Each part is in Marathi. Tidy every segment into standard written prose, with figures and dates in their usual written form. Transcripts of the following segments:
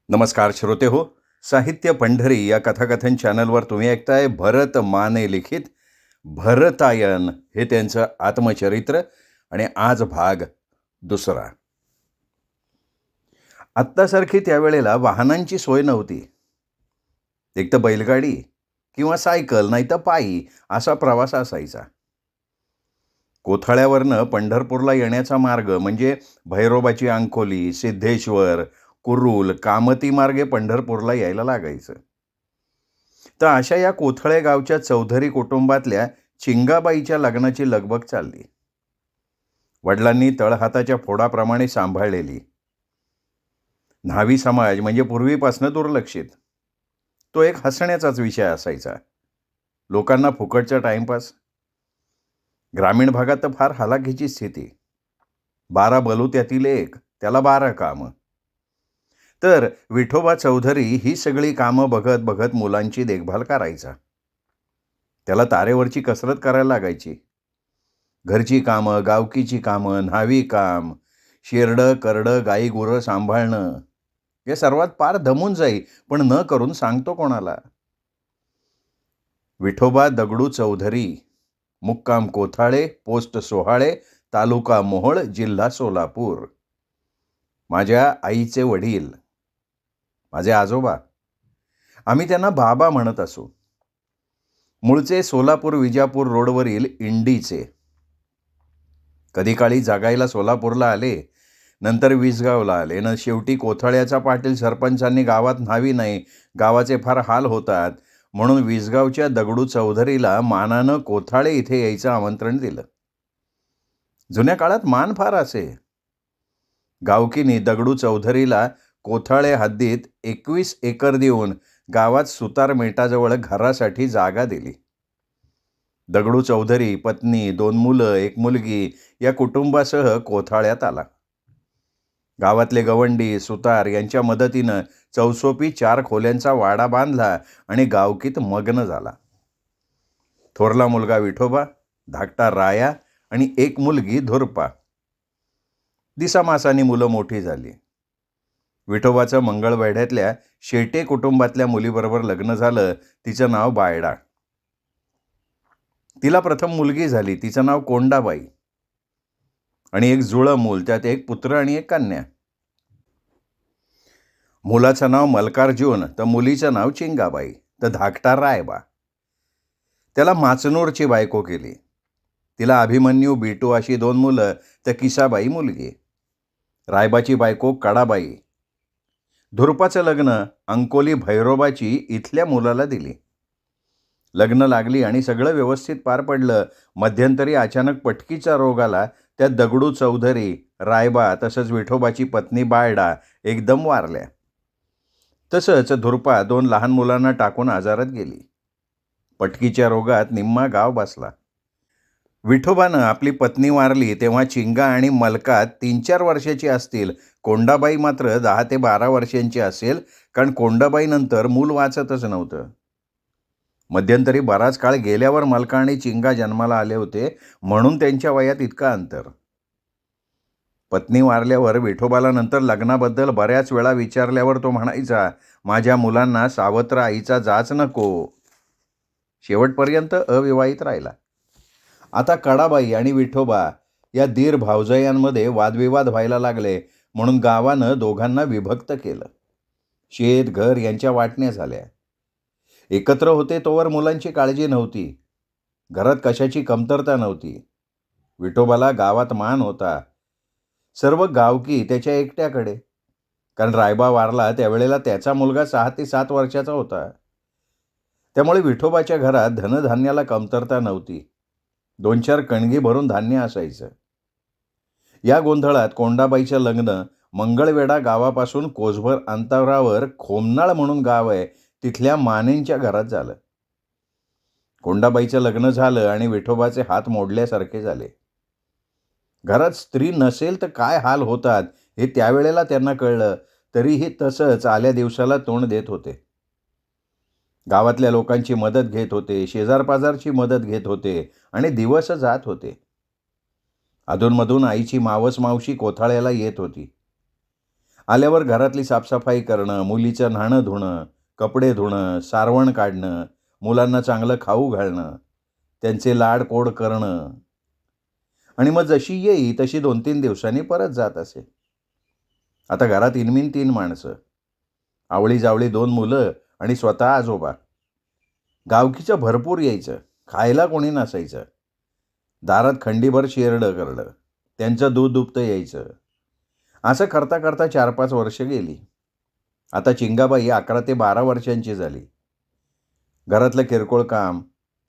नमस्कार श्रोते हो. साहित्य पंढरी या कथाकथन चॅनलवर तुम्ही ऐकताय भरत माने लिखित भरतायन हे त्यांचं आत्मचरित्र आणि आज भाग दुसरा. आत्तासारखी त्यावेळेला वाहनांची सोय नव्हती. एक तर बैलगाडी किंवा सायकल नाही तर पायी असा प्रवास असायचा. कोथळ्यावरनं पंढरपूरला येण्याचा मार्ग म्हणजे भैरोबाची अंकोली, सिद्धेश्वर, कुरुल, कामती मार्गे पंढरपूरला यायला लागायचं. तर अशा या कोथळे गावच्या चौधरी कुटुंबातल्या चिंगाबाईच्या लग्नाची लगबग चालली. वडिलांनी तळहाताच्या फोडाप्रमाणे सांभाळलेली न्हावी समाज म्हणजे पूर्वीपासून दुर्लक्षित. तो एक हसण्याचाच विषय असायचा. लोकांना फुकटचा टाइमपास. ग्रामीण भागात तर फार हलाखीची स्थिती. 12 बलुत्यातील एक, त्याला 12 कामं. तर विठोबा चौधरी ही सगळी कामं बघत बघत मुलांची देखभाल करायचा. त्याला तारेवरची कसरत करायला लागायची. घरची कामं, गावकीची कामं, न्हावी काम, शेरडं करडं गाई गुरं सांभाळणं हे सर्वात पार दमून जाई, पण न करून सांगतो कोणाला. विठोबा दगडू चौधरी, मुक्काम कोथाळे, पोस्ट सोहाळे, तालुका मोहोळ, जिल्हा सोलापूर. माझ्या आईचे वडील, माझे आजोबा. आम्ही त्यांना बाबा म्हणत असू. मूळचे सोलापूर विजापूर रोडवरील इंडीचे. कधी काळी जागायला सोलापूरला आले, नंतर विसगावला आले न शेवटी कोथळ्याचा पाटील सरपंचांनी गावात न्हावी नाही, गावाचे फार हाल होतात म्हणून विसगावच्या दगडू चौधरीला मानानं कोथाळे इथे यायचं आमंत्रण दिलं. जुन्या काळात मान फार असे. गावकीनी दगडू चौधरीला कोथाळे हद्दीत 21 एकर देऊन गावात सुतार मेटाजवळ घरासाठी जागा दिली. दगडू चौधरी पत्नी, 2 मुलं, 1 मुलगी या कुटुंबासह कोथाळ्यात आला. गावातले गवंडी सुतार यांच्या मदतीनं चौसोपी 4 खोल्यांचा वाडा बांधला आणि गावकीत मग्न झाला. थोरला मुलगा विठोबा, धाकटा राया आणि 1 मुलगी धुरपा. दिसामासानी मुलं मोठी झाली. विठोबाचं मंगळवेढ्यातल्या शेटे कुटुंबातल्या मुलीबरोबर लग्न झालं. तिचं नाव बायडा. तिला प्रथम मुलगी झाली. तिचं नाव कोंडाबाई आणि 1 जुळं मूल, त्यात 1 पुत्र आणि 1 कन्या. मुलाचं नाव मल्कार्जुन तर मुलीचं नाव चिंगाबाई. तर धाकटा रायबा. त्याला माचनूरची बायको केली. तिला अभिमन्यू, बिटू अशी 2 मुलं तर किसाबाई मुलगी. रायबाची बायको कडाबाई. धुरपाचं लग्न अंकोली भैरोबाची इथल्या मुलाला दिली. लग्न लागली आणि सगळं व्यवस्थित पार पडलं. मध्यंतरी अचानक पटकीचा रोग आला. त्यात दगडू चौधरी, रायबा तसंच विठोबाची पत्नी बायडा एकदम वारल्या. तसंच धुरपा 2 लहान मुलांना टाकून आजारात गेली. पटकीच्या रोगात निम्मा गाव बसला. विठोबानं आपली पत्नी वारली तेव्हा चिंगा आणि मलका 3-4 वर्षाची असतील. कोंडाबाई मात्र 10 ते 12 वर्षांची असेल, कारण कोंडाबाईनंतर मूल वाचतच नव्हतं. मध्यंतरी बराच काळ गेल्यावर मलका आणि चिंगा जन्माला आले होते, म्हणून त्यांच्या वयात इतका अंतर. पत्नी वारल्यावर विठोबाला नंतर लग्नाबद्दल बऱ्याच वेळा विचारल्यावर तो म्हणायचा, माझ्या मुलांना सावत्र आईचा जाच नको. शेवटपर्यंत अविवाहित राहिला. आता कडाबाई आणि विठोबा या दीर भावजयांमध्ये वादविवाद व्हायला लागले, म्हणून गावानं दोघांना विभक्त केलं. शेत घर यांच्या वाटण्या झाल्या. एकत्र होते तोवर मुलांची काळजी नव्हती. घरात कशाची कमतरता नव्हती. विठोबाला गावात मान होता. सर्व गावकी त्याच्या एकट्याकडे. कारण रायबा वारला त्यावेळेला त्याचा मुलगा 6 ते 7 वर्षाचा होता. त्यामुळे विठोबाच्या घरात धनधान्याला कमतरता नव्हती. 2-4 कणगी भरून धान्य असायचं. या गोंधळात कोंडाबाईचं लग्न मंगळवेढा गावापासून कोसभर अंतरावर खोमनाळ म्हणून गाव आहे, तिथल्या मानेंच्या घरात झालं. कोंडाबाईचं लग्न झालं आणि विठोबाचे हात मोडल्यासारखे झाले. घरात स्त्री नसेल तर काय हाल होतात हे त्यावेळेला त्यांना कळलं. तरीही तसंच आल्या दिवसाला तोंड देत होते. गावातल्या लोकांची मदत घेत होते, शेजारपाजारची मदत घेत होते आणि दिवस जात होते. अधूनमधून आईची मावस मावशी कोथाळ्याला येत होती. आल्यावर घरातली साफसफाई करणं, मुलीचं न्हाणं धुणं, कपडे धुणं, सारवण काढणं, मुलांना चांगलं खाऊ घालणं, त्यांचे लाडकोड करणं आणि मग जशी येई तशी 2-3 दिवसांनी परत जात असे. आता घरात इनमिन 3 माणसं, आवळी-जावळी 2 मुलं आणि स्वतः आजोबा. गावकीचं भरपूर यायचं, खायला कोणी नसायचं. दारात खंडीभर शेरडं करडं, त्यांचं दूध दुभतं यायचं. असं करता करता 4-5 वर्ष गेली. आता चिंगाबाई 11 ते 12 वर्षांची झाली. घरातलं किरकोळ काम,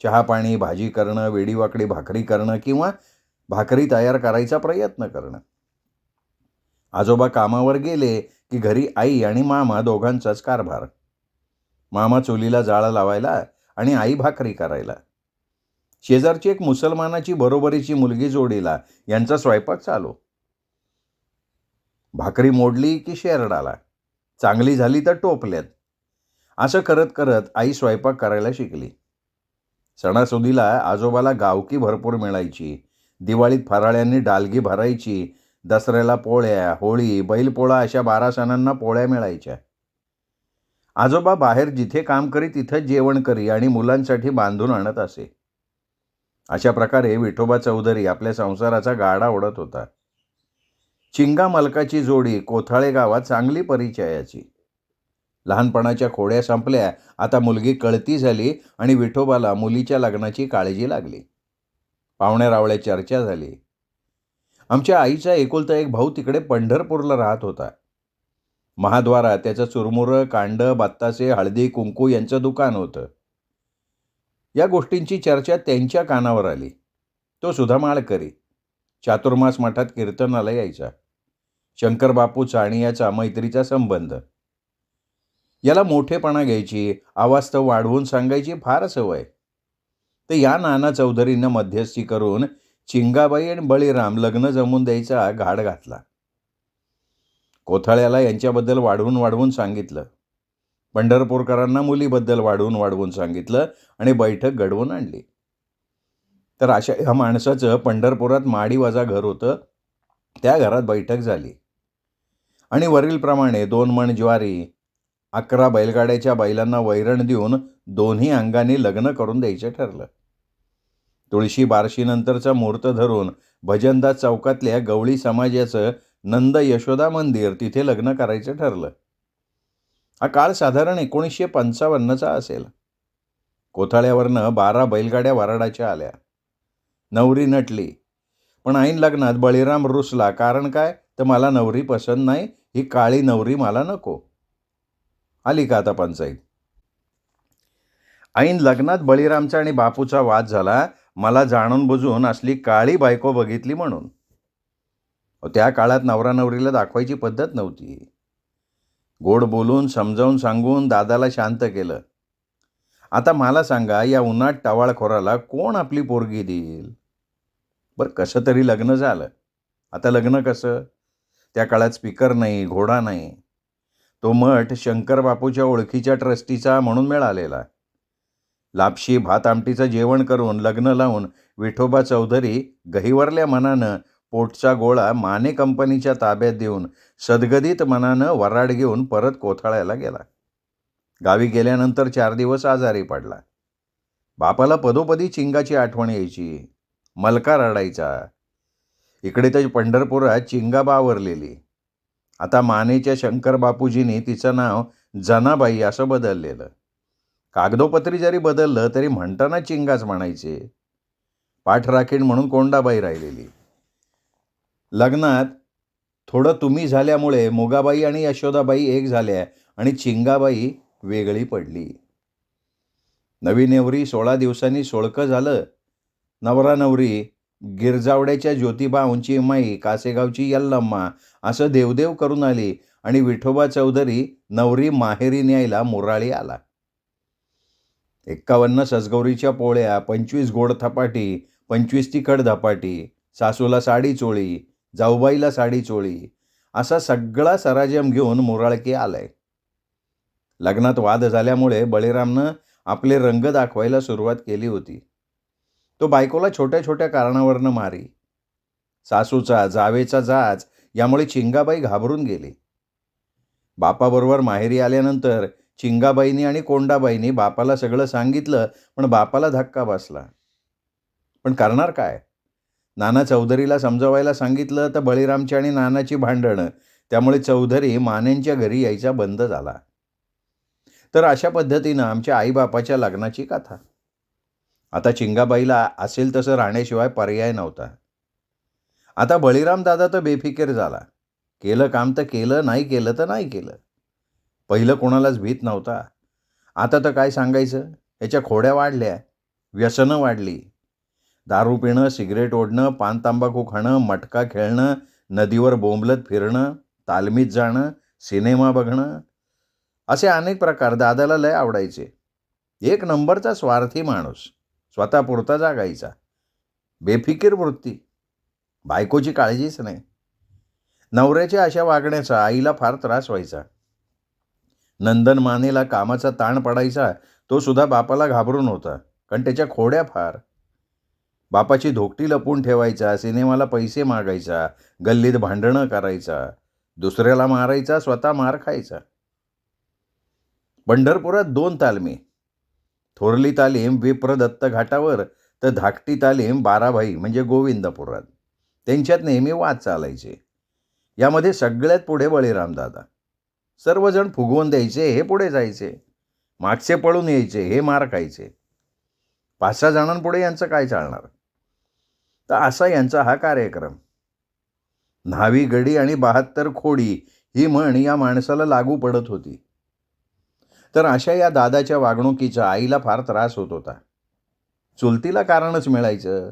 चहा-पाणी, भाजी करणं, वेडीवाकडी भाकरी करणं किंवा भाकरी तयार करायचा प्रयत्न करणं. आजोबा कामावर गेले की घरी आई आणि मामा दोघांचाच कारभार. मामा चुलीला जाळ लावायला आणि आई भाकरी करायला. शेजारची एक मुसलमानाची बरोबरीची मुलगी जोडीला, यांचा स्वयंपाक चालू. भाकरी मोडली की शेरडाला, चांगली झाली तर टोपल्यात. असं करत करत आई स्वयंपाक करायला शिकली. सणासुदीला आजोबाला गावकी भरपूर मिळायची. दिवाळीत फराळ्यांनी डालगी भरायची. दसऱ्याला पोळ्या, होळी, बैलपोळा अशा 12 सणांना पोळ्या मिळायच्या. आजोबा बाहेर जिथे काम करी तिथंच जेवण करी आणि मुलांसाठी बांधून आणत असे. अशा प्रकारे विठोबा चौधरी आपल्या संसाराचा गाडा ओढत होता. चिंगा मालकाची जोडी कोथाळे गावात चांगली परिचयाची. लहानपणाच्या खोड्या संपल्या. आता मुलगी कळती झाली आणि विठोबाला मुलीच्या लग्नाची काळजी लागली. पाहुण्या-रावळ्या चर्चा झाली. आमच्या आईचा एकुलता एक भाऊ तिकडे पंढरपूरला राहत होता. महाद्वारात त्याचं चुरमुरं, कांडं, बत्तासे, हळदी, कुंकू यांचं दुकान होतं. या गोष्टींची चर्चा त्यांच्या कानावर आली. तो सुद्धा माळकरी. चातुर्मास मठात कीर्तनाला यायचा. शंकरबापू चाणियाचा मैत्रीचा संबंध. याला मोठेपणा घ्यायची, अवास्तव वाढवून सांगायची फार सवय. तर या नाना चौधरीनं मध्यस्थी करून चिंगाबाई आणि बळीराम लग्न जमवून द्यायचा घाट घातला. कोथाळ्याला यांच्याबद्दल वाढवून वाढवून सांगितलं. पंढरपूरकरांना मुलीबद्दल वाढवून वाढवून सांगितलं आणि बैठक घडवून आणली. तर अशा ह्या माणसाचं पंढरपुरात माडीवाजा घर होतं. त्या घरात बैठक झाली आणि वरीलप्रमाणे 2 मण ज्वारी, 11 बैलगाड्याच्या बैलांना वैरण देऊन दोन्ही अंगांनी लग्न करून द्यायचं ठरलं. तुळशी बारशीनंतरचा मुहूर्त धरून भजनदास चौकातल्या गवळी समाजाचं नंद यशोदा मंदिर तिथे लग्न करायचं ठरलं. हा काळ साधारण 1955चा असेल. कोथाळ्यावरनं 12 बैलगाड्या वराडाच्या आल्या. नवरी नटली. पण ऐन लग्नात बळीराम रुसला. कारण काय? तर मला नवरी पसंत नाही, ही काळी नवरी मला नको. आली का आता पंचायत? ऐन लग्नात बळीरामचा आणि बापूचा वाद झाला. मला जाणून बुजून असली काळी बायको बघितली म्हणून. त्या काळात नवरा नवरीला दाखवायची पद्धत नव्हती. गोड बोलून समजावून सांगून दादाला शांत केलं. आता मला सांगा, या उन्हात टवाळखोराला कोण आपली पोरगी देईल? बरं, कसं तरी लग्न झालं. आता लग्न कसं? त्या काळात स्पीकर नाही, घोडा नाही. तो मठ शंकरबापूच्या ओळखीच्या ट्रस्टीचा म्हणून मिळालेला. लापशी भात आमटीचं जेवण करून लग्न लावून विठोबा चौधरी गहिवरल्या मनानं पोटचा गोळा माने कंपनीच्या ताब्यात देऊन सदगदित मनानं वराड घेऊन परत कोथाळ्याला गेला. गावी गेल्यानंतर 4 दिवस आजारी पडला. बापाला पदोपदी चिंगाची आठवण यायची. मलका रडायचा. इकडे तर पंढरपुरात चिंगा बावरलेली. आता मानेच्या शंकरबापूजींनी तिचं नाव जनाबाई असं बदललेलं. कागदोपत्री जरी बदललं तरी म्हणताना चिंगाच म्हणायचे. पाठराखीण म्हणून कोंडाबाई राहिलेली. लग्नात थोडं तुम्ही झाल्यामुळे मुगाबाई आणि यशोदाबाई एक झाल्या आणि चिंगाबाई वेगळी पडली. नवी नेवरी 16 दिवसांनी सोळकं झालं. नवरा नवरी गिरजावड्याच्या ज्योतिबा उंचीमाई, कासेगावची यल्लम्मा असं देवदेव करून आली आणि विठोबा चौधरी नवरी माहेरी न्यायला मुराळी आला. 51 सजगौरीच्या पोळ्या, 25 गोड धपाटी, 25 तिखट धपाटी, सासूला साडी चोळी, जाऊबाईला साडी चोळी असा सगळा सराजम घेऊन मुराळकी आलाय. लग्नात वाद झाल्यामुळे बळीरामनं आपले रंग दाखवायला सुरुवात केली होती. तो बायकोला छोट्या छोट्या कारणावरनं मारी. सासूचा जावेचा जाच यामुळे चिंगाबाई घाबरून गेली. बापाबरोबर माहेरी आल्यानंतर चिंगाबाईंनी आणि कोंडाबाईंनी बापाला सगळं सांगितलं, पण बापाला धक्का बसला. पण करणार काय? नाना चौधरीला समजवायला सांगितलं तर बळीरामची आणि नानाची भांडणं, त्यामुळे चौधरी मानेंच्या घरी यायचा बंद झाला. तर अशा पद्धतीनं आमच्या आईबापाच्या लग्नाची कथा. आता चिंगाबाईला असेल तसं राहण्याशिवाय पर्याय नव्हता. आता बळीराम दादा तर बेफिकीर झाला. केलं काम तर केलं, नाही केलं तर नाही केलं. पहिलं कोणालाच भीत नव्हता. आता तर काय सांगायचं, याच्या खोड्या वाढल्या, व्यसनं वाढली. दारू पिणं, सिगरेट ओढणं, पान तंबाखू खाणं, मटका खेळणं, नदीवर बोंबलत फिरणं, तालमीत जाणं, सिनेमा बघणं, असे अनेक प्रकार दादाला लय आवडायचे. एक नंबरचा स्वार्थी माणूस, स्वतःपुरता जागायचा, बेफिकीर वृत्ती, बायकोची काळजीच नाही. नवऱ्याच्या अशा वागण्याचा आईला फार त्रास व्हायचा. नंदन मानेला कामाचा ताण पडायचा, तो सुद्धा बापाला घाबरून होता, कारण त्याच्या खोड्या फार. बापाची धोकटी लपवून ठेवायचा, सिनेमाला पैसे मागायचा, गल्लीत भांडणं करायचा, दुसऱ्याला मारायचा, स्वतः मार खायचा. पंढरपुरात 2 तालमी, थोरली तालीम विप्रदत्त घाटावर तर धाकटी तालीम बाराभाई म्हणजे गोविंदपुरात. त्यांच्यात नेहमी वाद चालायचे. यामध्ये सगळ्यात पुढे बळीरामदादा. सर्वजण फुगवून द्यायचे, हे पुढे जायचे. मागचे पळून यायचे, हे मार खायचे. 5-6 जणांपुढे यांचं काय चालणार? तर असा यांचा हा कार्यक्रम. न्हावी गडी आणि 72 खोडी ही म्हण या माणसाला लागू पडत होती. तर अशा या दादाच्या वागणुकीचा आईला फार त्रास होत होता. चुलतीला कारणच मिळायचं,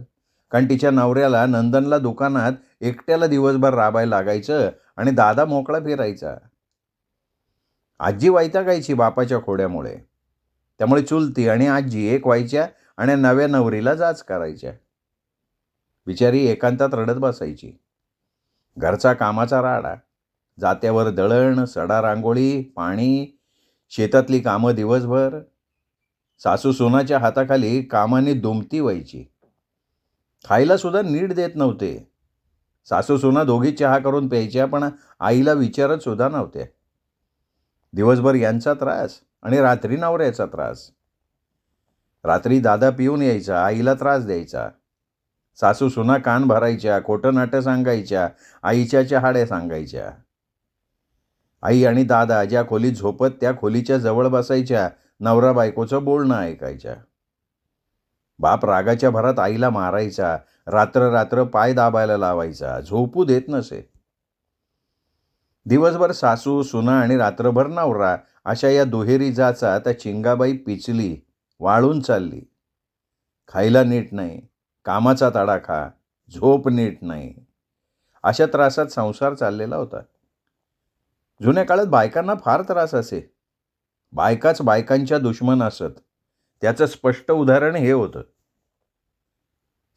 कारण तिच्या नवऱ्याला नंदनला दुकानात एकट्याला दिवसभर राबायला लागायचं आणि दादा मोकळा फिरायचा. आजी वैतागायची बापाच्या खोड्यामुळे. त्यामुळे चुलती आणि आजी एक व्हायच्या आणि नव्या नवरीला जाच करायच्या. बिचारी एकांतात रडत बसायची. घरचा कामाचा राडा, जात्यावर दळण, सडा रांगोळी, पाणी, शेतातली कामं दिवसभर. सासू सुनाच्या हाताखाली कामाने दुमती व्हायची. खायला सुद्धा नीट देत नव्हते. सासू सुना दोघी चहा करून प्यायच्या, पण आईला विचारत सुद्धा नव्हत्या. दिवसभर यांचा त्रास आणि रात्री नवऱ्याचा त्रास. रात्री दादा पिऊन यायचा, आईला त्रास द्यायचा. सासू सुना कान भरायच्या, खोटं नाटं सांगायच्या, आईच्या चहाड्या सांगायच्या. आई आणि दादा ज्या खोलीत झोपत त्या खोलीच्या जवळ बसायच्या, नवरा बायकोचं बोलणं ऐकायच्या. बाप रागाच्या भरात आईला मारायचा, रात्र रात्र पाय दाबायला लावायचा, झोपू देत नसे. दिवसभर सासू सुना आणि रात्रभर नवरा, अशा या दुहेरी जाचा त्या चिंगाबाई पिचली, वाळून चालली. खायला नीट नाही, कामाचा तडाखा, झोप नीट नाही, अशा त्रासात संसार चाललेला होता. जुन्या काळात बायकांना फार त्रास असे. बायकाच बायकांच्या दुश्मन असत. त्याचं स्पष्ट उदाहरण हे होतं.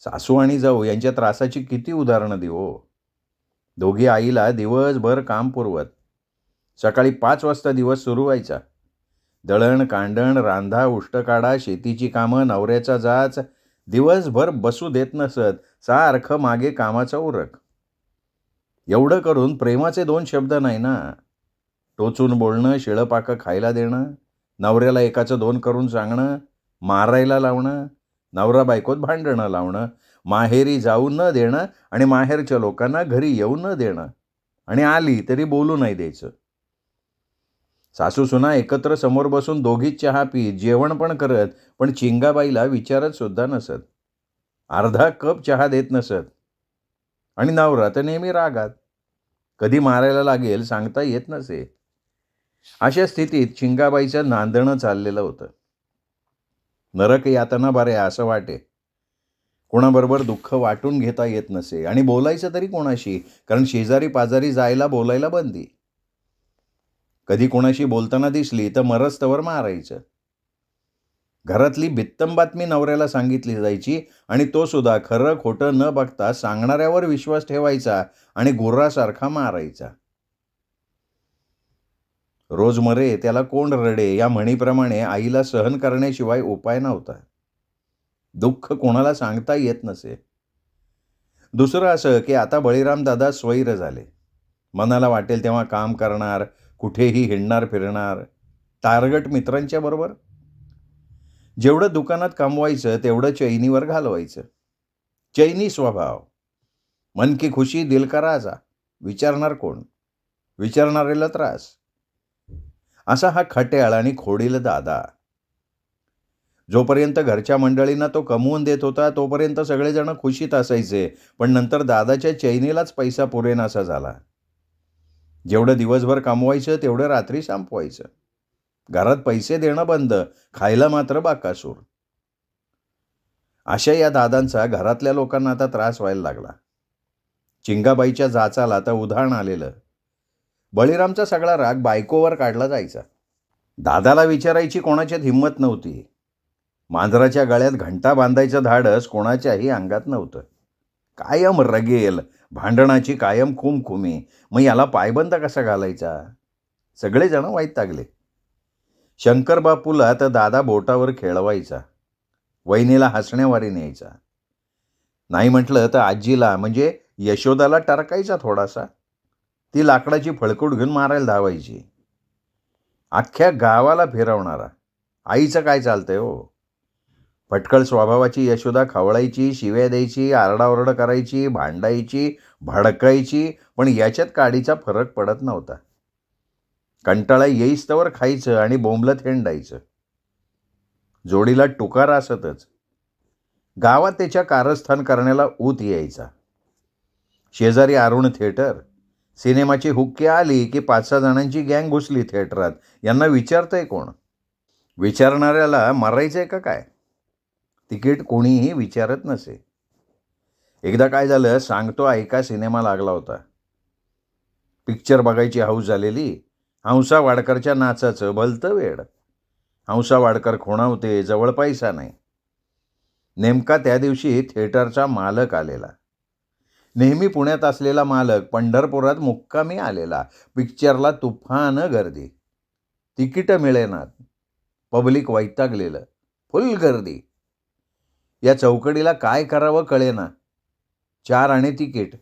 सासू आणि जाऊ यांच्या त्रासाची किती उदाहरणं देऊ हो. दोघी आईला दिवसभर काम पुरवत. सकाळी 5 वाजता दिवस सुरू व्हायचा. दळण कांडण, रांधा उष्ट काढा, शेतीची कामं, नवऱ्याचा जाच, दिवसभर बसू देत नसत. सारखं मागे कामाचा उरक. एवढं करून प्रेमाचे 2 शब्द नाही ना. टोचून बोलणं, शिळपाकं खायला देणं, नवऱ्याला एकाचं 2 करून सांगणं, मारायला लावणं, नवरा बायकोत भांडणं लावणं, माहेरी जाऊ न देणं आणि माहेरच्या लोकांना घरी येऊ न देणं, आणि आली तरी बोलू नाही द्यायचं. सासू सुना एकत्र समोर बसून दोघीच चहा पीत, जेवण पण करत, पण चिंगाबाईला विचारत सुद्धा नसत. अर्धा कप चहा देत नसत. आणि नवरा तर नेहमी रागात. कधी मारायला लागेल सांगता येत नसे. अशा स्थितीत चिंगाबाईचं नांदणं चाललेलं होतं. नरक यातना बऱ्या असं वाटे. कोणाबरोबर दुःख वाटून घेता येत नसे आणि बोलायचं तरी कोणाशी, कारण शेजारी पाजारी जायला बोलायला बंदी. कधी कोणाशी बोलताना दिसली तर मरस्तवर मारायचं. घरातली बित्तम बातमी नवऱ्याला सांगितली जायची आणि तो सुद्धा खरं खोटं न बघता सांगणाऱ्यावर विश्वास ठेवायचा आणि गुर्रासारखा मारायचा. रोज मरे त्याला कोण रडे या म्हणीप्रमाणे आईला सहन करण्याशिवाय उपाय नव्हता. दुःख कोणाला सांगता येत नसे. दुसरं असं की आता बळीराम दादा स्वैर झाले. मनाला वाटेल तेव्हा काम करणार, कुठेही हिंडणार फिरणार, टार्गट मित्रांच्या बरोबर. जेवढं दुकानात कमवायचं तेवढं चैनीवर घालवायचं. चैनी स्वभाव. मन की खुशी दिल का राजा. विचारणार कोण? विचारणाऱ्याला त्रास. असा हा खट्याळ आणि खोडील दादा. जोपर्यंत घरच्या मंडळींना तो कमवून देत होता तोपर्यंत सगळेजण खुशीत असायचे, पण नंतर दादाच्या चैनीलाच पैसा पुरेनासा झाला. जेवढं दिवसभर कमवायचं तेवढं रात्री संपवायचं. घरात पैसे देणं बंद, खायला मात्र बाकासूर. अशा या दादांचा घरातल्या लोकांना आता त्रास व्हायला लागला. चिंगाबाईच्या जाचाला आता उधाण आलेलं. बळीरामचा सगळा राग बायकोवर काढला जायचा. दादाला विचारायची कोणाच्यात हिंमत नव्हती. मांजराच्या गळ्यात घंटा बांधायचं धाडस कोणाच्याही अंगात नव्हतं. कायम रगेल, भांडणाची कायम खुमखुमी. मग याला पायबंद कसा घालायचा? सगळेजण वैतागले. शंकरबापूला तर दादा बोटावर खेळवायचा. वहिनीला हसण्यावारी न्यायचा. नाही म्हटलं तर आजीला म्हणजे यशोदाला टरकायचा थोडासा. ती लाकडाची फळकूट घेऊन मारायला धावायची. अख्ख्या गावाला फिरवणारा. आईचं काय चालतंय हो? फटकळ स्वभावाची यशोदा खवळायची, शिव्या द्यायची, आरडाओरड करायची, भांडायची, भडकायची, पण याच्यात काडीचा फरक पडत नव्हता. कंटाळा येईस्तवर खायचं आणि बोंबलत हिंडायचं. जोडीला टुकार असतच. गावात त्याच्या कारस्थान करण्याला ऊत यायचा. शेजारी अरुण थिएटर. सिनेमाची हुक्की आली की 5-6 जणांची गँग घुसली थिएटरात. यांना विचारतंय कोण? विचारणाऱ्याला मरायचंय का काय? तिकीट कोणीही विचारत नसे. एकदा काय झालं, सांगतो ऐका सिनेमा लागला होता. पिक्चर बघायची हौस झालेली. हंसा वाडकरच्या नाचाचं भलतं वेड. हंसा वाडकर खुणावते, जवळ पैसा नाही. नेमका त्या दिवशी थिएटरचा मालक आलेला. नेहमी पुण्यात असलेला मालक पंढरपुरात मुक्कामी आलेला. पिक्चरला तुफान गर्दी. तिकीटं मिळेनात. पब्लिक वैतागलेलं. फुल गर्दी. या चौकडीला काय करावं कळेना. 4 आणे तिकीट.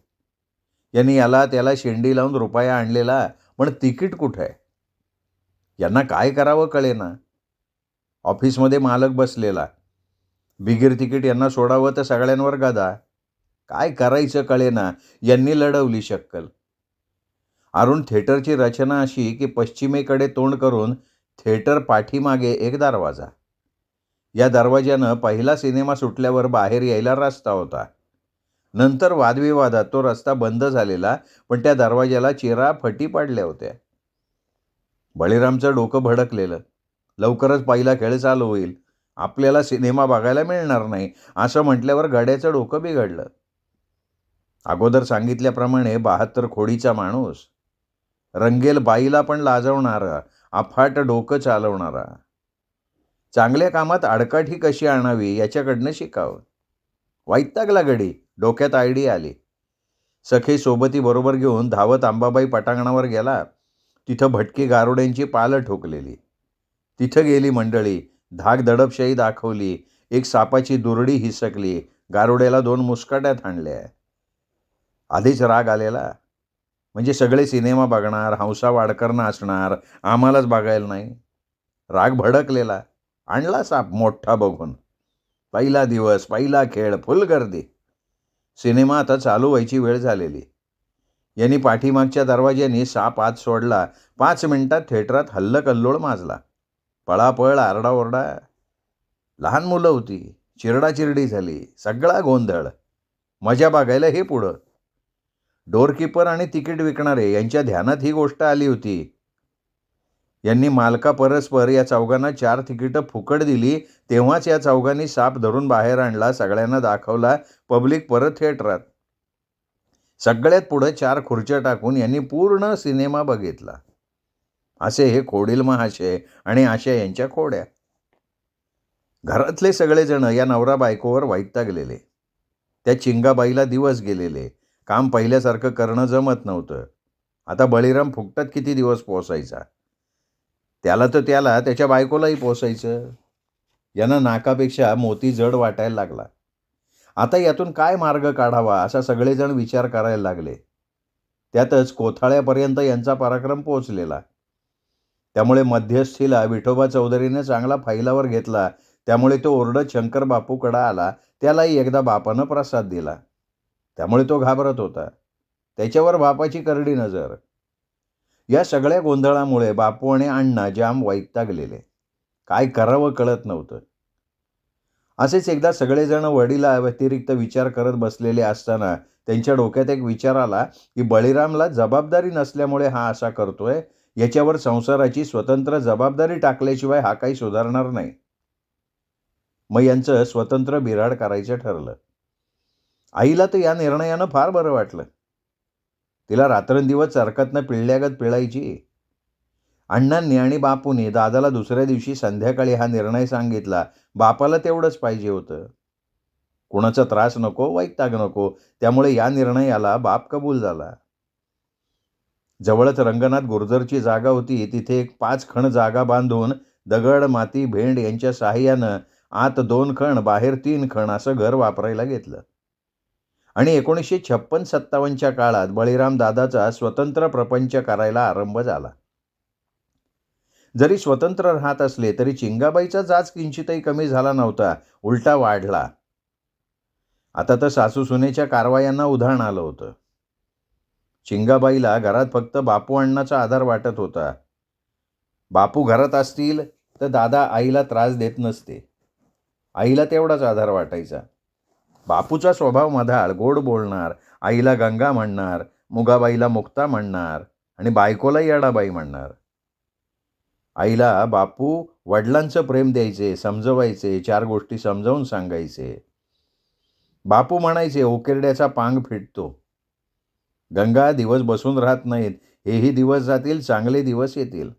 यांनी याला त्याला शेंडी लावून रुपया आणलेला, पण तिकीट कुठं आहे? यांना काय करावं कळेना. ऑफिसमध्ये मालक बसलेला. बिगर तिकीट यांना सोडावं तर सगळ्यांवर गदा. काय करायचं कळेना. यांनी लढवली शक्कल. अरुण थिएटरची रचना अशी की पश्चिमेकडे तोंड करून थिएटर पाठीमागे एक दरवाजा. या दरवाज्यानं पहिला सिनेमा सुटल्यावर बाहेर यायला रस्ता होता. नंतर वादविवादात तो रस्ता बंद झालेला, पण त्या दरवाज्याला चिरा फटी पडल्या होत्या. बळीरामचं डोकं भडकलेलं. लवकरच पहिला खेळ चालू होईल. आपल्याला सिनेमा बघायला मिळणार नाही असं म्हटल्यावर गड्याचं डोकं बिघडलं. अगोदर सांगितल्याप्रमाणे 72 खोडीचा माणूस. रंगेल बाईला पण लाजवणारा, अफाट डोकं चालवणारा. चांगल्या कामात आडकाठी कशी आणावी याच्याकडनं शिकावं. वैतागला गडी. डोक्यात आयडिया आली. सखे सोबती बरोबर घेऊन धावत अंबाबाई पटांगणावर गेला. तिथं भटकी गारुड्यांची पालं ठोकलेली. तिथं गेली मंडळी. धाक दडपशाही दाखवली. एक सापाची दुरडी हिसकली. गारुड्याला 2 मुस्काट्या हाणल्या. आधीच राग आलेला. म्हणजे सगळे सिनेमा बघणार, हंसा वाडकर नाचणार, आम्हालाच बघायला नाही. राग भडकलेला. आणला साप मोठा बघून. पहिला दिवस, पहिला खेळ, फुल गर्दी. सिनेमा आता चालू व्हायची वेळ झालेली. यांनी पाठीमागच्या दरवाज्याने साप आत सोडला. 5 मिनिटात थिएटरात हल्लकल्लोळ माजला. पळापळ, आरडाओरडा. लहान मुलं होती. चिरडाचिरडी झाली. सगळा गोंधळ. मजा बघायला हे पुढं. डोरकीपर आणि तिकीट विकणारे यांच्या ध्यानात ही गोष्ट आली होती. यांनी मालका परस्पर या चौघांना 4 तिकीटं फुकट दिली. तेव्हाच या चौघांनी साप धरून बाहेर आणला, सगळ्यांना दाखवला. पब्लिक परत थिएटरात. सगळ्यात पुढं 4 खुर्च्या टाकून यांनी पूर्ण सिनेमा बघितला. असे हे खोडील महाशय आणि आशा यांच्या खोड्या. घरातले सगळेजण या नवरा बायकोवर वैतागलेले. त्या चिंगाबाईला दिवस गेलेले. काम पहिल्यासारखं करणं जमत नव्हतं. आता बळीराम फुकटात किती दिवस पोसायचा? त्याला तर त्याला त्याच्या बायकोलाही पोसायचं. यांना नाकापेक्षा मोती जड वाटायला लागला. आता यातून काय मार्ग काढावा असा सगळेजण विचार करायला लागले. त्यातच कोथाळ्यापर्यंत यांचा पराक्रम पोचलेला. त्यामुळे मध्यस्थीला विठोबा चौधरीने चांगला फैलावर घेतला. त्यामुळे तो ओरडत शंकर बापूकडे आला. त्यालाही एकदा बापानं प्रसाद दिला. त्यामुळे तो घाबरत होता. त्याच्यावर बापाची करडी नजर. या सगळ्या गोंधळामुळे बापू आणि अण्णा जाम वैतागलेले. काय करावं कळत नव्हतं. असेच एकदा सगळेजण वडिला व्यतिरिक्त विचार करत बसलेले असताना त्यांच्या डोक्यात एक विचार आला की बळीरामला जबाबदारी नसल्यामुळे हा असा करतोय. याच्यावर संसाराची स्वतंत्र जबाबदारी टाकल्याशिवाय हा काही सुधारणार नाही. मग यांचं स्वतंत्र बिऱ्हाड करायचं ठरलं. आईला तर या निर्णयानं फार बरं वाटलं. तिला रात्रंदिवस चरकातनं पिळल्यागत पिळायची. अण्णांनी आणि बापूंनी दादाला दुसऱ्या दिवशी संध्याकाळी हा निर्णय सांगितला. बापाला तेवढंच पाहिजे होतं. कुणाचा त्रास नको, वैताग नको. त्यामुळे या निर्णयाला बाप कबूल झाला. जवळच रंगनाथ गुर्जरची जागा होती. तिथे एक 5 खण जागा बांधून दगड, माती, भेंड यांच्या साहाय्यानं आत 2 खण, बाहेर 3 खण असं घर वापरायला घेतलं. आणि 1956-57च्या काळात बळीराम दादाचा स्वतंत्र प्रपंच करायला आरंभ झाला. जरी स्वतंत्र राहत असले तरी चिंगाबाईचा जाच किंचितही कमी झाला नव्हता, उलटा वाढला. आता तर सासू सुनेच्या कारवायांना उधाण आलं होतं. चिंगाबाईला घरात फक्त बापू अण्णाचा आधार वाटत होता. बापू घरात असतील तर दादा आईला त्रास देत नसते. आईला तेवढाच आधार वाटायचा. बापूचा स्वभाव मधाळ, गोड बोलणार, आईला गंगा म्हणणार, मुगाबाईला मुक्ता म्हणणार आणि बायकोला येडाबाई म्हणणार. आईला बापू वडिलांचं प्रेम द्यायचे, समजवायचे, 4 गोष्टी समजावून सांगायचे. बापू म्हणायचे, उकिरड्याचा पांग फिटतो. गंगा दिवस बसून राहत नाहीत. हेही दिवस जातील, चांगले दिवस येतील.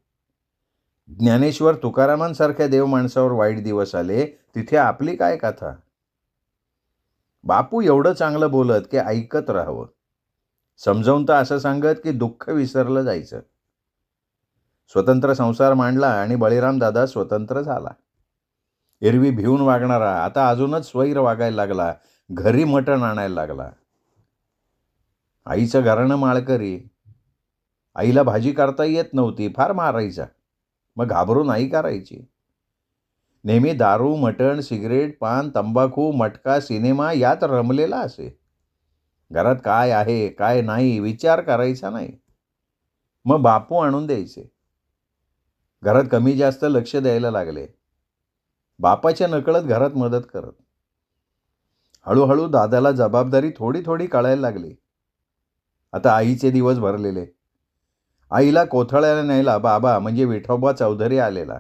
ज्ञानेश्वर तुकारामांसारख्या देव माणसावर वाईट दिवस आले, तिथे आपली काय कथा. बापू एवढं चांगलं बोलत की ऐकत राहावं. समजावून तर असं सांगत की दुःख विसरलं जायचं. स्वतंत्र संसार मांडला आणि बळीराम दादा स्वतंत्र झाला. एरवी भिवून वागणारा आता अजूनच स्वैर वागायला लागला. घरी मटण आणायला लागला. आईचं घराणं माळकरी. आईला भाजी करता येत नव्हती, फार मारायचा. मग घाबरून आई करायची. नेहमी दारू, मटण, सिगरेट, पान, तंबाखू, मटका, सिनेमा यात रमलेला असे. घरात काय आहे काय नाही विचार करायचा नाही. मग बापू आणून द्यायचे. घरात कमी जास्त लक्ष द्यायला लागले. बापाच्या नकळत घरात मदत करत. हळूहळू दादाला जबाबदारी थोडी थोडी कळायला लागली. आता आईचे दिवस भरलेले. आईला कोथळ्याला न्यायला बाबा म्हणजे विठोबा चौधरी आलेला.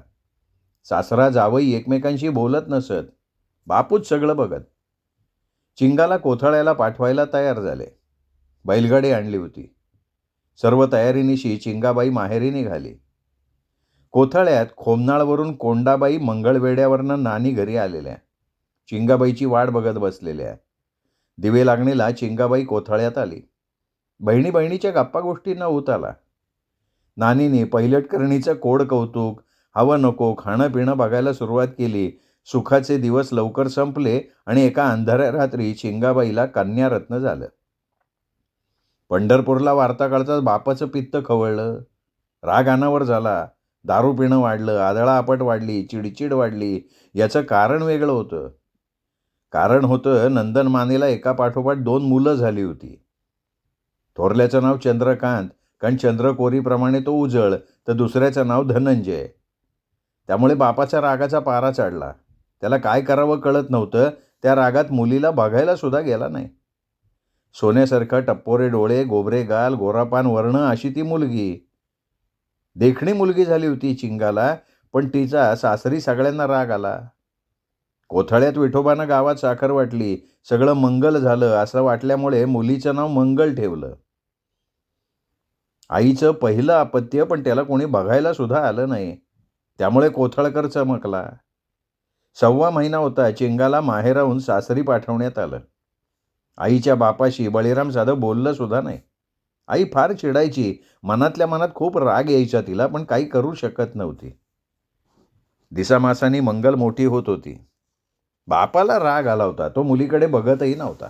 सासरा जावई एकमेकांशी बोलत नसत. बापूच सगळं बघत. चिंगाला कोथळ्याला पाठवायला तयार झाले. बैलगाडी आणली होती. सर्व तयारीनिशी चिंगाबाई माहेरी निघाली. कोथळ्यात खोमनाळवरून कोंडाबाई मंगळवेड्यावरनं नानी घरी आलेल्या. चिंगाबाईची वाट बघत बसलेल्या. दिवे लागणीला चिंगाबाई कोथळ्यात आली. बहिणी बहिणीच्या गप्पा गोष्टींना ऊत आला. नानीने पैलटकरणीचं कोड कौतुक, हवं नको, खाणं पिणं बघायला सुरुवात केली. सुखाचे दिवस लवकर संपले आणि एका अंधाऱ्या रात्री चिंगाबाईला कन्यारत्न झालं. पंढरपूरला वार्ता कळताच बापाचं पित्त खवळलं. राग अनावर झाला. दारू पिणं वाढलं, आदळाआपट वाढली, चिडचिड वाढली. याचं कारण वेगळं होतं. कारण होतं नंदन मानेला एकापाठोपाठ 2 मुलं झाली होती. थोरल्याचं नाव चंद्रकांत, कारण चंद्रकोरीप्रमाणे तो उजळ, तर दुसऱ्याचं नाव धनंजय. त्यामुळे बापाच्या रागाचा पारा चढला. त्याला काय करावं कळत नव्हतं. त्या रागात मुलीला बघायला सुद्धा गेला नाही. सोन्यासारखं टप्पोरे डोळे, गोबरे गाल, गोरापान वर्ण अशी ती मुलगी. देखणी मुलगी झाली होती चिंगाला, पण तिचा सासरी सगळ्यांना राग आला. कोथळ्यात विठोबानं गावात साखर वाटली, सगळं मंगल झालं असं वाटल्यामुळे मुलीचं नाव मंगल ठेवलं. आईचं पहिलं अपत्य, पण त्याला कोणी बघायला सुद्धा आलं नाही. त्यामुळे कोथळकर चमकला. 1.25 महिना होता चिंगाला माहेराहून सासरी पाठवण्यात आलं. आईच्या बापाशी बळीराम साधं बोललं सुद्धा नाही. आई फार चिडायची. मनातल्या मनात खूप राग यायचा तिला, पण काही करू शकत नव्हती. दिसामासानी मंगल मोठी होत होती. बापाला राग आला होता. तो मुलीकडे बघतही नव्हता.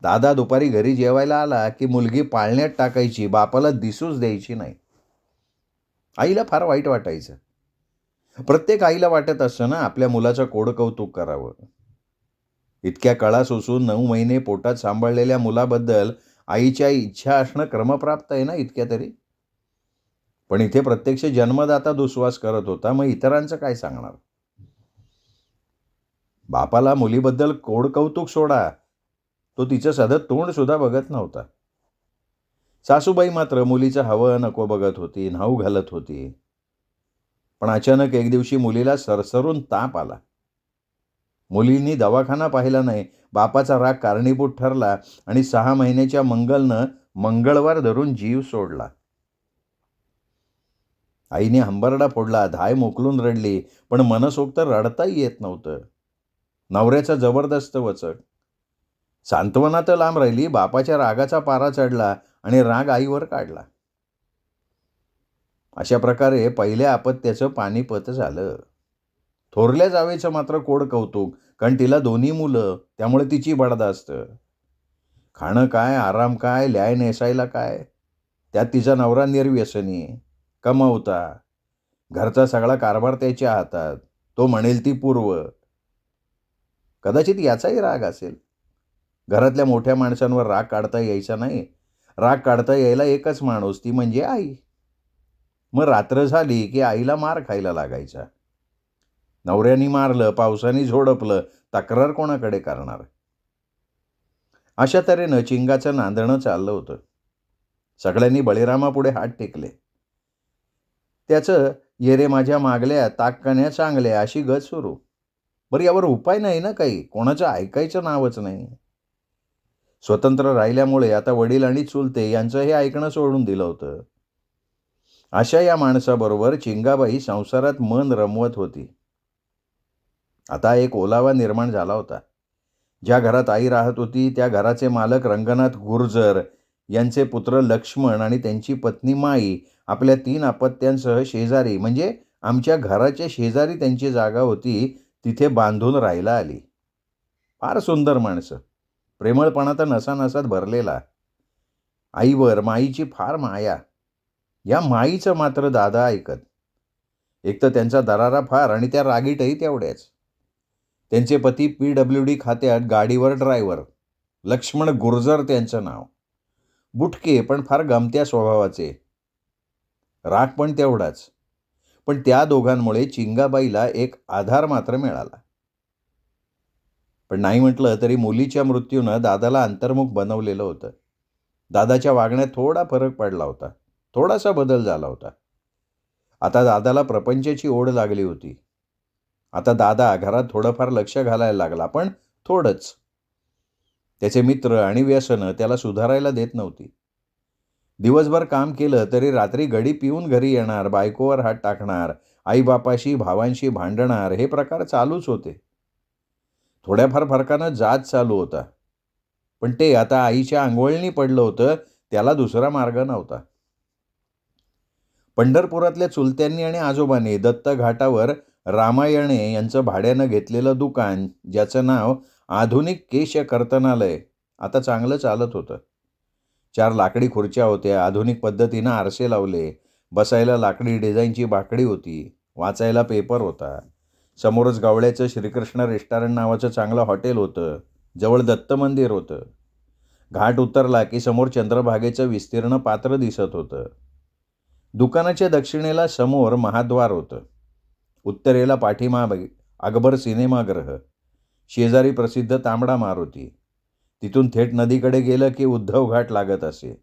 दादा दुपारी घरी जेवायला आला की मुलगी पाळण्यात टाकायची, बापाला दिसूच द्यायची नाही. आईला फार वाईट वाटायचं. प्रत्येक आईला वाटत असतं ना आपल्या मुलाचं कोडकौतुक करावं. इतक्या कळा सोसून 9 महिने पोटात सांभाळलेल्या मुलाबद्दल आईच्या इच्छा असणं क्रमप्राप्त आहे ना इतक्या तरी. पण इथे प्रत्यक्ष जन्मदाता दुस्वास करत होता, मग इतरांचं काय सांगणार? बापाला मुलीबद्दल कोडकौतुक सोडा, तो तिचं साधं तोंड सुद्धा बघत नव्हता. सासूबाई मात्र मुलीचं हवं नको बघत होती, न्हाऊ घालत होती. पण अचानक एक दिवशी मुलीला सरसरून ताप आला. मुलींनी दवाखाना पाहिला नाही. बापाचा राग कारणीभूत ठरला आणि 6 महिन्याच्या मंगलनं मंगळवार धरून जीव सोडला. आईने हंबरडा फोडला, धाय मोकलून रडली, पण मनसोक्त रडताही येत नव्हतं. नवऱ्याचा जबरदस्त वचक. सांत्वना तर लांब राहिली, बापाच्या रागाचा पारा चढला आणि राग आईवर काढला. अशा प्रकारे पहिल्या अपत्याचं पानिपत झालं. थोरल्या जावेचं मात्र कोडकौतुक, कारण तिला 2 मुलं, त्यामुळे तिची बडदास्त. खाणं काय, आराम काय, ल्याय नेसायला काय. त्यात तिचा नवरा निर्व्यसनी, कमवता, घरचा सगळा कारभार त्याच्या हातात, तो म्हणेल ती पूर्व. कदाचित याचाही राग असेल. घरातल्या मोठ्या माणसांवर राग काढता यायचा नाही. राग काढता यायला एकच माणूस, ती म्हणजे आई. मग रात्र झाली की आईला मार खायला लागायचा. नवऱ्यानी मारलं, पावसाने झोडपलं, तक्रार कोणाकडे करणार? अशा तऱ्हेनं चिंगाचं नांदणं चाललं होतं. सगळ्यांनी बळीरामापुढे हात टेकले. त्याचं "ये रे माझ्या मागल्या, ताककण्या चांगल्या" अशी गत सुरू. बरं, यावर उपाय नाही ना काही, कोणाचं ऐकायचं नावच नाही. स्वतंत्र राहिल्यामुळे आता वडील आणि चुलते यांचं हे ऐकणं सोडून दिलं होतं. अशा या माणसाबरोबर चिंगाबाई संसारात मन रमवत होती. आता एक ओलावा निर्माण झाला होता. ज्या घरात आई राहत होती त्या घराचे मालक रंगनाथ गुर्जर यांचे पुत्र लक्ष्मण आणि त्यांची पत्नी माई आपल्या 3 अपत्यांसह शेजारी, म्हणजे आमच्या घराच्या शेजारी त्यांची जागा होती, तिथे बांधून राहायला आली. फार सुंदर माणसं, प्रेमळपणा तर नसानसात भरलेला. आईवर माईची फार माया. या माईचं मात्र दादा ऐकत. एक तर त्यांचा दरारा फार आणि त्या रागीटही तेवढ्याच. त्यांचे पती PWD खात्यात गाडीवर ड्रायव्हर. लक्ष्मण गुर्जर त्यांचं नाव. बुटके पण फार गमत्या स्वभावाचे. राग पण तेवढाच. पण त्या दोघांमुळे चिंगाबाईला एक आधार मात्र मिळाला. पण नाही म्हटलं तरी मुलीच्या मृत्यूनं दादाला अंतर्मुख बनवलेलं होतं. दादाच्या वागण्यात थोडा फरक पडला होता. थोडासा बदल झाला होता. आता दादाला प्रपंचाची ओढ लागली होती. आता दादा घरात थोडंफार लक्ष घालायला लागला, पण थोडंच. त्याचे मित्र आणि व्यसनं त्याला सुधारायला देत नव्हती. दिवसभर काम केलं तरी रात्री गडी पिऊन घरी येणार, बायकोवर हात टाकणार, आईबापाशी भावांशी भांडणार, हे प्रकार चालूच होते. थोड्याफार फरकानं जात चालू होता. पण ते आता आईच्या अंगवळणी पडलं होतं, त्याला दुसरा मार्ग नव्हता. पंढरपुरातल्या चुलत्यांनी आणि आजोबांनी दत्त घाटावर रामायणे यांचं भाड्यानं घेतलेलं दुकान, ज्याचं नाव आधुनिक केश कर्तनालय, आता चांगलं चालत होतं. 4 लाकडी खुर्च्या होत्या, आधुनिक पद्धतीनं आरसे लावले, बसायला लाकडी डिझाईनची बाकडी होती, वाचायला पेपर होता. समोरच गवळ्याचं श्रीकृष्ण रेस्टॉरंट नावाचं चांगलं हॉटेल होतं. जवळ दत्त मंदिर होतं. घाट उतरला की समोर चंद्रभागेचं विस्तीर्ण पात्र दिसत होतं. दुकानाच्या दक्षिणेला समोर महाद्वार होतं. उत्तरेला पाठीमागे अकबर सिनेमागृह. शेजारी प्रसिद्ध तांबडा मारुती. तिथून थेट नदीकडे गेलं की उद्धव घाट लागत असे.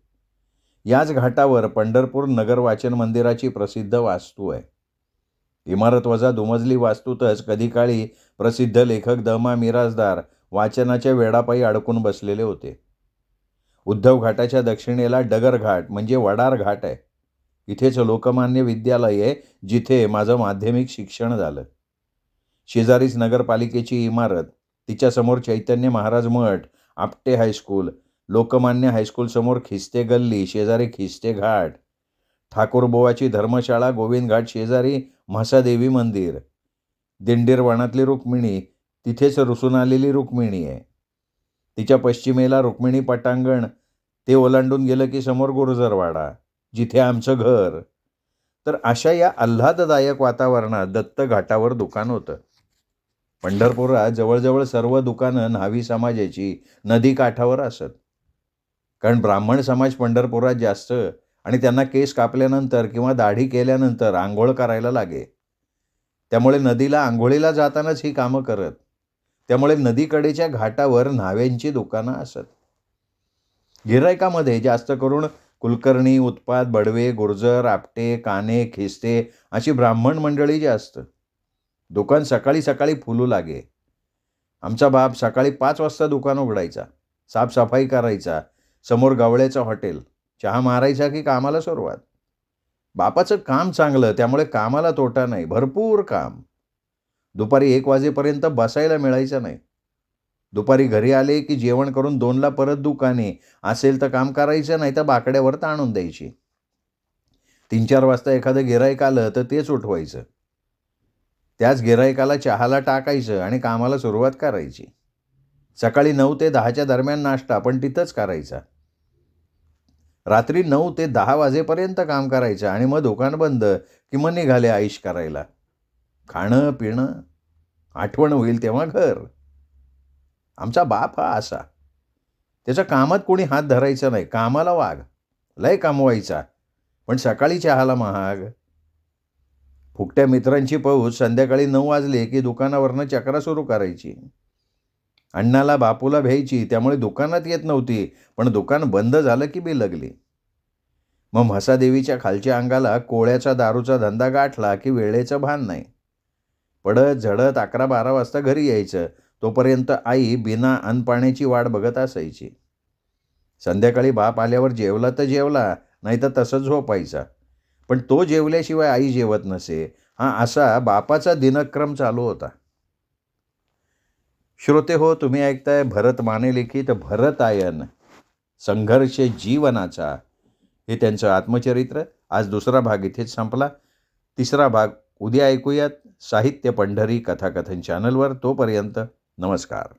याच घाटावर पंढरपूर नगर वाचन मंदिराची प्रसिद्ध वास्तू आहे. इमारत वजा दुमजली वास्तूतच कधी काळी प्रसिद्ध लेखक द.मा. मिरासदार वाचनाच्या वेडापायी अडकून बसलेले होते. उद्धव घाटाच्या दक्षिणेला डगर घाट म्हणजे वडार घाट आहे. इथेच लोकमान्य विद्यालय आहे, जिथे माझं माध्यमिक शिक्षण झालं. शेजारीच नगरपालिकेची इमारत, तिच्यासमोर चैतन्य महाराज मठ, आपटे हायस्कूल, लोकमान्य हायस्कूल समोर खिस्ते गल्ली, शेजारी खिस्ते घाट, ठाकूरबुवाची धर्मशाळा, गोविंद घाट शेजारी म्हसादेवी मंदिर, दिंडीरवनातली रुक्मिणी, तिथेच रुसून आलेली रुक्मिणी आहे. तिच्या पश्चिमेला रुक्मिणी पटांगण, ते ओलांडून गेलं की समोर गुर्जरवाडा, जिथे आमचं घर. तर अशा या आल्हाददायक वातावरणात दत्त घाटावर दुकान होतं. पंढरपुरात जवळजवळ सर्व दुकानं न्हावी समाजाची नदी काठावर असत. कारण ब्राह्मण समाज पंढरपुरात जास्त आणि त्यांना केस कापल्यानंतर किंवा दाढी केल्यानंतर आंघोळ करायला लागे. त्यामुळे नदीला आंघोळीला जातानाच ही कामं करत. त्यामुळे नदीकडेच्या घाटावर न्हाव्यांची दुकानं असत. गिऱ्हाईकामध्ये जास्त करून कुलकर्णी, उत्पात, बडवे, गुर्जर, आपटे, काने, खिस्ते अशी ब्राह्मण मंडळी जास्त. दुकान सकाळी सकाळी फुलू लागे. आमचा बाप सकाळी 5 वाजता दुकान उघडायचा, साफसफाई करायचा, समोर गवळ्याचं हॉटेल, चहा मारायचा की कामाला सुरुवात. बापाचं काम चांगलं, त्यामुळे कामाला तोटा नाही, भरपूर काम. दुपारी 1 वाजेपर्यंत बसायला मिळायचं नाही. दुपारी घरी आले की जेवण करून 2ला परत दुकाने, असेल तर काम करायचं, नाही तर बाकड्यावर ताणून द्यायची. 3-4 वाजता एखादं गिऱ्हाईक आलं तर तेच उठवायचं. त्याच गिऱ्हाईकाला चहाला टाकायचं आणि कामाला सुरुवात करायची. सकाळी 9 ते 10च्या दरम्यान नाश्ता पण तिथंच करायचा. रात्री 9 ते 10 वाजेपर्यंत काम करायचं आणि मग दुकान बंद की मग निघाले ऐश करायला. खाणं पिणं, आठवण होईल तेव्हा घर. आमचा बाप हा असा. त्याच्या कामात कोणी हात धरायचा नाही. कामाला वाघ, लय कमवायचा, पण सकाळी चहाला महाग. फुकट्या मित्रांची पौज संध्याकाळी 9 वाजले की दुकानावरनं चक्रा सुरू करायची. अण्णाला बापूला भ्यायची, त्यामुळे दुकानात येत नव्हती, पण दुकान बंद झालं की बिलगली. मग म्हसादेवीच्या खालच्या अंगाला कोळ्याचा दारूचा धंदा गाठला की वेळेचं भान नाही. पडत झडत 11-12 वाजता घरी यायचं. तोपर्यंत आई बिना अन्नपाण्याची वाट बघत असायची. संध्याकाळी बाप आल्यावर जेवला तर जेवला, नाही तर तसंच झोपायचा. पण तो जेवल्याशिवाय आई जेवत नसे. हा असा बापाचा दिनक्रम चालू होता. श्रोते हो, तुम्ही ऐकताय भरत माने लिखित भरतायन संघर्ष जीवनाचा, हे त्यांचं आत्मचरित्र. आज 2रा भाग इथेच संपला. 3रा भाग उद्या ऐकूयात साहित्य पंढरी कथाकथन चॅनलवर. तोपर्यंत नमस्कार.